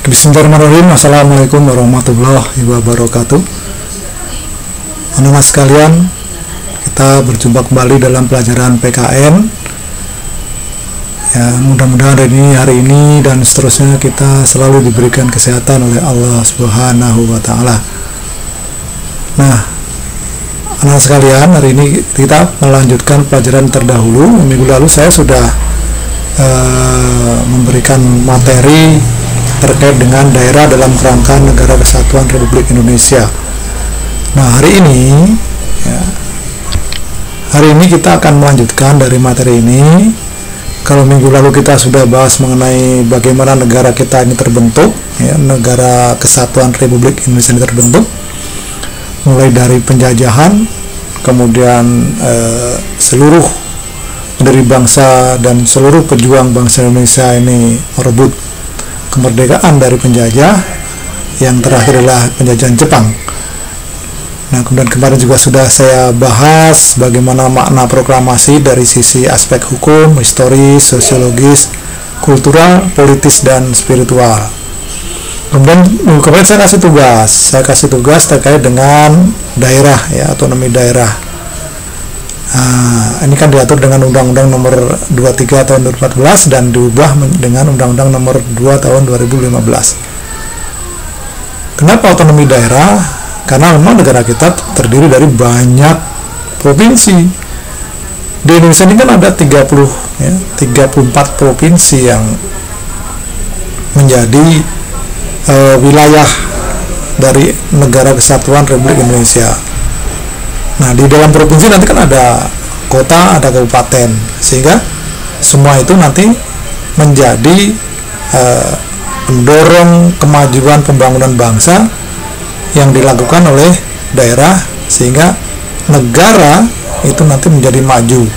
Bismillahirrahmanirrahim. Assalamualaikum warahmatullahi wabarakatuh. Anak-anak sekalian, kita berjumpa kembali dalam pelajaran PKN. Ya, mudah-mudahan hari ini dan seterusnya kita selalu diberikan kesehatan oleh Allah Subhanahu wa taala. Nah, anak sekalian, hari ini kita melanjutkan pelajaran terdahulu. Minggu lalu saya sudah memberikan materi terkait dengan daerah dalam kerangka Negara Kesatuan Republik Indonesia. Nah, hari ini kita akan melanjutkan dari materi ini. Kalau minggu lalu kita sudah bahas mengenai bagaimana negara kita ini terbentuk, ya, Negara Kesatuan Republik Indonesia ini terbentuk, mulai dari penjajahan, kemudian seluruh dari bangsa dan seluruh pejuang bangsa Indonesia ini merebut kemerdekaan dari penjajah. Yang terakhir adalah penjajahan Jepang. Nah, kemudian kemarin juga sudah saya bahas bagaimana makna proklamasi dari sisi aspek hukum, historis, sosiologis, kultural, politis, dan spiritual. Kemudian minggu kemarin saya kasih tugas terkait dengan daerah, ya, otonomi daerah. Ini kan diatur dengan Undang-Undang Nomor 23 Tahun 2014 dan diubah dengan Undang-Undang Nomor 2 Tahun 2015. Kenapa otonomi daerah? Karena memang negara kita terdiri dari banyak provinsi. Di Indonesia ini kan ada 34 provinsi yang menjadi wilayah dari Negara Kesatuan Republik Indonesia. Nah, di dalam provinsi nanti kan ada kota, ada kabupaten, sehingga semua itu nanti menjadi pendorong kemajuan pembangunan bangsa yang dilakukan oleh daerah, sehingga negara itu nanti menjadi maju.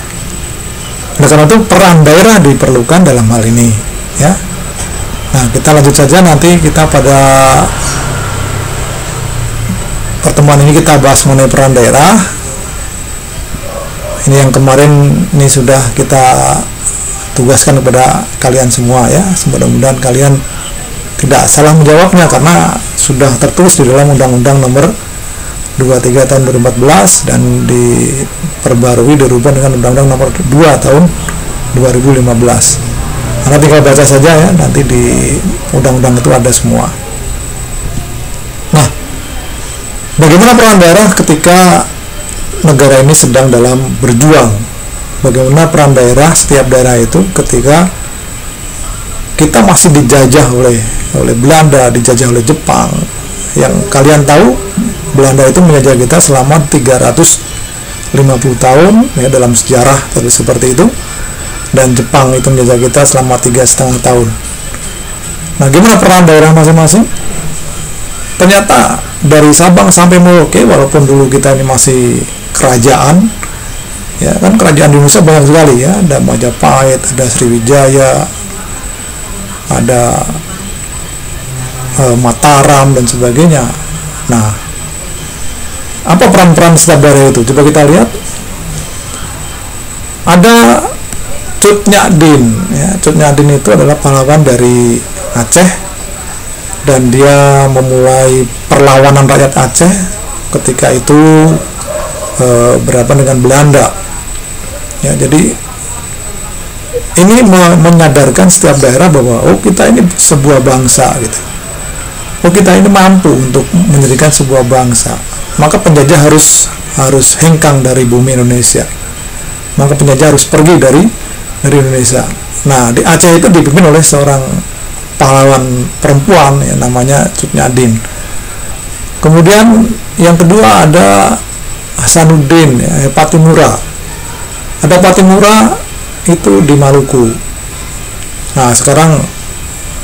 Oleh karena itu peran daerah diperlukan dalam hal ini, ya. Nah, kita lanjut saja, nanti kita pada pertemuan ini kita bahas mengenai peran daerah. Ini yang kemarin ini sudah kita tugaskan kepada kalian semua, ya. Mudah-mudahan kalian tidak salah menjawabnya karena sudah tertulis di dalam Undang-Undang Nomor 23 Tahun 2014 dan diperbarui dirubah dengan Undang-Undang Nomor 2 Tahun 2015. Anda tinggal baca saja, ya, nanti di undang-undang itu ada semua. Nah, bagaimana peran daerah ketika negara ini sedang dalam berjuang? Bagaimana peran daerah, setiap daerah itu ketika kita masih dijajah oleh Belanda, dijajah oleh Jepang. Yang kalian tahu, Belanda itu menjajah kita selama 350 tahun, ya, dalam sejarah seperti itu. Dan Jepang itu menjajah kita selama 3,5 tahun. Nah, gimana peran daerah masing-masing? Ternyata dari Sabang sampai Merauke, walaupun dulu kita ini masih kerajaan, ya kan, kerajaan di Indonesia banyak sekali, ya, ada Majapahit, ada Sriwijaya, ada Mataram dan sebagainya. Nah, apa peran-peran setiap daerah itu? Coba kita lihat. Ada Cut Nyak-Dien, ya. Cut Nyak-Dien itu adalah pahlawan dari Aceh, dan dia memulai perlawanan rakyat Aceh ketika itu berhadapan dengan Belanda, ya. Jadi ini menyadarkan setiap daerah bahwa kita ini sebuah bangsa, gitu. Kita ini mampu untuk mendirikan sebuah bangsa. Maka penjajah harus hengkang dari bumi Indonesia. Maka penjajah harus pergi dari Indonesia. Nah, di Aceh itu dipimpin oleh seorang pahlawan perempuan, ya, namanya Cut Nyak-Dien. Kemudian yang kedua ada Hasanuddin, ya, Patimura. Ada Patimura itu di Maluku. Nah, sekarang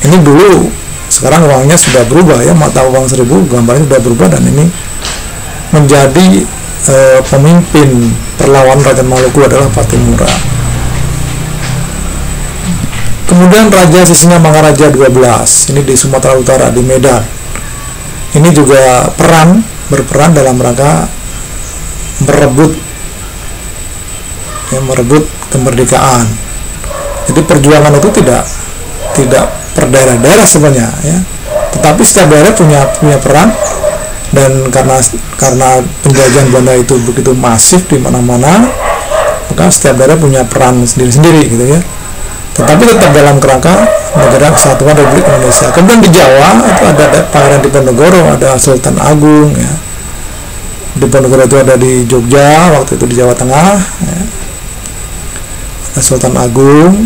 ini dulu, sekarang uangnya sudah berubah, ya, mata uang 1000 gambarnya sudah berubah, dan ini menjadi pemimpin perlawanan rakyat Maluku adalah Patimura. Kemudian Raja Sisingamangaraja 12, ini di Sumatera Utara, di Medan. Ini juga berperan dalam rangka merebut kemerdekaan. Jadi perjuangan itu tidak per daerah-daerah sebenarnya, ya. tetapi setiap daerah punya peran, dan karena penjajahan Belanda itu begitu masif di mana-mana, maka setiap daerah punya peran sendiri-sendiri gitu ya, tetapi tetap dalam kerangka negara kesatuan Republik Indonesia. Kemudian di Jawa itu ada Pangeran Diponegoro, ada Sultan Agung ya. Diponegoro itu ada di Jogja, waktu itu di Jawa Tengah ya. Ada Sultan Agung.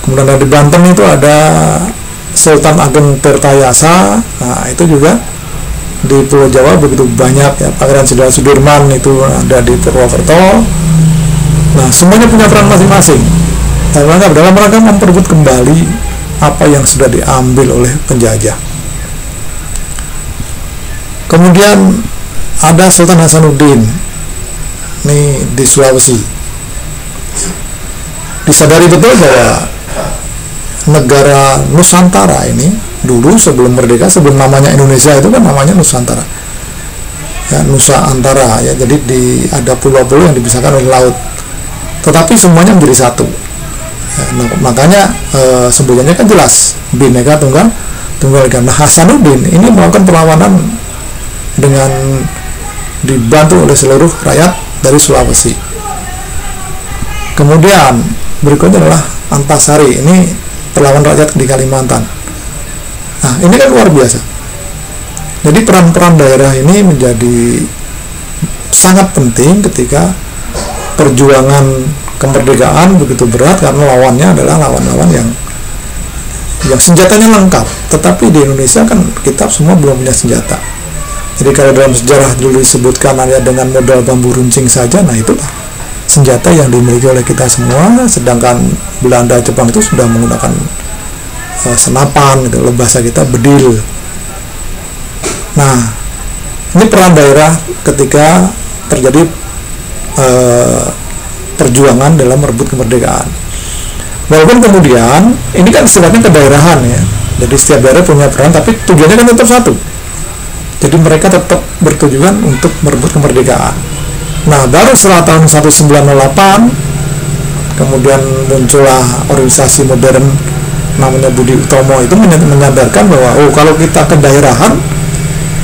Kemudian ada di Banten itu ada Sultan Ageng Tirtayasa. Nah itu juga di Pulau Jawa begitu banyak ya. Pangeran Jenderal Sudirman itu ada di Purwokerto. Nah semuanya punya peran masing-masing dalam rangka memperebut kembali apa yang sudah diambil oleh penjajah. Kemudian ada Sultan Hasanuddin ini di Sulawesi. Disadari betul bahwa negara Nusantara ini dulu sebelum merdeka, sebelum namanya Indonesia itu kan namanya Nusantara ya, Nusa Antara ya, jadi ada pulau-pulau yang dipisahkan oleh laut, tetapi semuanya menjadi satu ya, makanya sebutannya kan jelas Bhinneka Tunggal Ika. Nah Hasanuddin ini melakukan perlawanan dengan dibantu oleh seluruh rakyat dari Sulawesi. Kemudian berikutnya adalah Antasari, ini perlawan rakyat di Kalimantan. Nah ini kan luar biasa. Jadi peran-peran daerah ini menjadi sangat penting ketika perjuangan kemerdekaan begitu berat, karena lawannya adalah lawan-lawan yang senjatanya lengkap. Tetapi di Indonesia kan kita semua belum punya senjata. Jadi kalau dalam sejarah dulu disebutkan hanya dengan modal bambu runcing saja, nah itulah senjata yang dimiliki oleh kita semua. Sedangkan Belanda, Jepang itu sudah menggunakan senapan, gitu, bahasa kita bedil. Nah, ini peran daerah ketika terjadi perjuangan dalam merebut kemerdekaan. Walaupun kemudian ini kan sifatnya kedaerahan ya. Jadi setiap daerah punya peran, tapi tujuannya kan tetap satu. Jadi mereka tetap bertujuan untuk merebut kemerdekaan. Nah, baru setelah tahun 1908 kemudian muncullah organisasi modern namanya Budi Utomo, itu menyadarkan bahwa kalau kita kedaerahan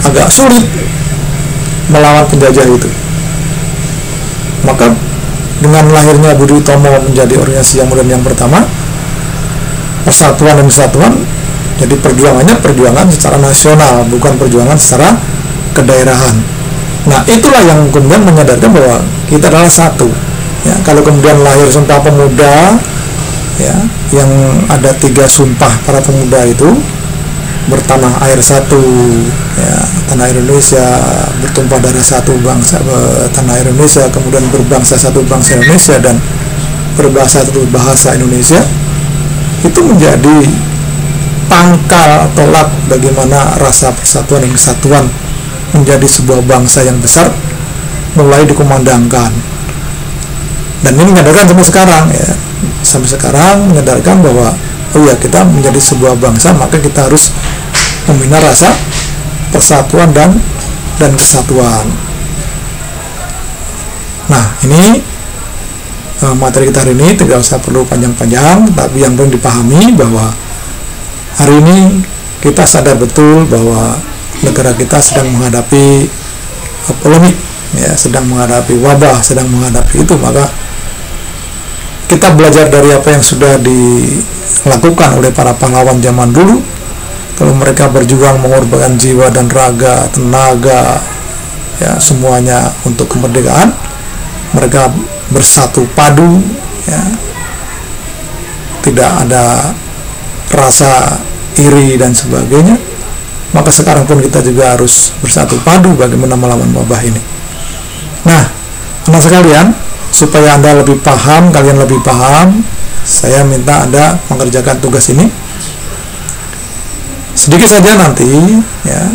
agak sulit melawan penjajah itu. Maka dengan lahirnya Budi Utomo menjadi organisasi yang modern yang pertama, Persatuan dan Kesatuan, jadi perjuangannya perjuangan secara nasional, bukan perjuangan secara kedaerahan. Nah itulah yang kemudian menyadarkan bahwa kita adalah satu ya. Kalau kemudian lahir Sumpah Pemuda ya, yang ada 3 sumpah para pemuda itu, bertanah air satu ya, tanah air Indonesia, bertumpah darah satu bangsa tanah air Indonesia, kemudian berbangsa satu bangsa Indonesia, dan berbahasa satu bahasa Indonesia, itu menjadi pangkal tolak bagaimana rasa persatuan dan kesatuan menjadi sebuah bangsa yang besar mulai dikumandangkan. Dan ini menyadarkan sampai sekarang menyadarkan bahwa kita menjadi sebuah bangsa, maka kita harus membina rasa persatuan dan kesatuan. Nah ini materi kita hari ini tidak usah perlu panjang-panjang, tapi yang perlu dipahami bahwa hari ini kita sadar betul bahwa negara kita sedang menghadapi polemik ya, sedang menghadapi wabah, sedang menghadapi itu. Maka kita belajar dari apa yang sudah dilakukan oleh para pahlawan zaman dulu. Kalau mereka berjuang mengorbankan jiwa dan raga, tenaga ya, semuanya untuk kemerdekaan, mereka bersatu padu ya, tidak ada rasa iri dan sebagainya. Maka sekarang pun kita juga harus bersatu padu bagaimana melawan wabah ini. Nah, anak sekalian, supaya Anda lebih paham, kalian lebih paham, saya minta Anda mengerjakan tugas ini sedikit saja nanti ya.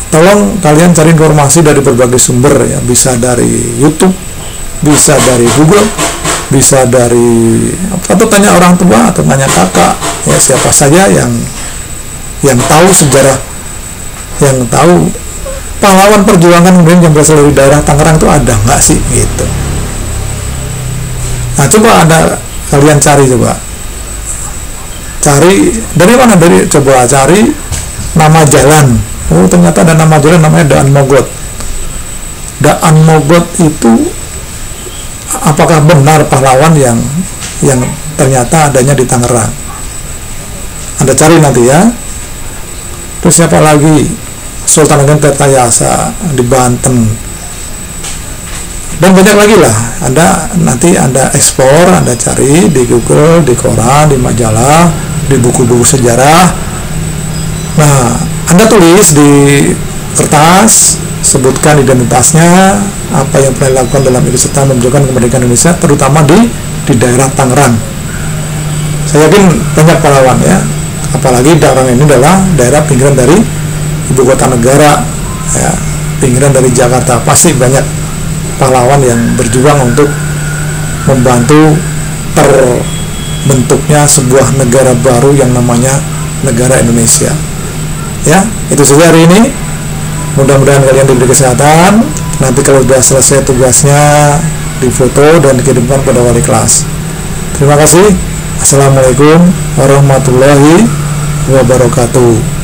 Tolong kalian cari informasi dari berbagai sumber ya, bisa dari YouTube, bisa dari Google, bisa dari atau tanya orang tua atau tanya kakak ya, siapa saja yang tahu sejarah, yang tahu pahlawan perjuangan kemudian yang berasal dari daerah Tangerang itu ada nggak sih gitu. Nah coba Anda kalian cari dari mana, coba cari nama jalan. Oh, ternyata ada nama jalan namanya Daan Mogot. Daan Mogot itu apakah benar pahlawan yang ternyata adanya di Tangerang? Anda cari nanti ya. Terus siapa lagi? Sultan Agung Tirtayasa di Banten. Dan banyak lagi lah. Nanti Anda explore, Anda cari di Google, di koran, di majalah, di buku-buku sejarah. Nah, Anda tulis di kertas, sebutkan identitasnya, apa yang pernah dilakukan dalam ikut serta memperjuangkan kemerdekaan Indonesia, terutama di daerah Tangerang. Saya yakin banyak pahlawan ya, apalagi Tangerang ini adalah daerah pinggiran dari ibu kota negara, ya, pinggiran dari Jakarta. Pasti banyak pahlawan yang berjuang untuk membantu terbentuknya sebuah negara baru yang namanya negara Indonesia. Ya, itu saja hari ini. Mudah-mudahan kalian diberi kesehatan. Nanti kalau sudah selesai tugasnya difoto dan dikirimkan pada wali kelas. Terima kasih. Assalamualaikum warahmatullahi wabarakatuh.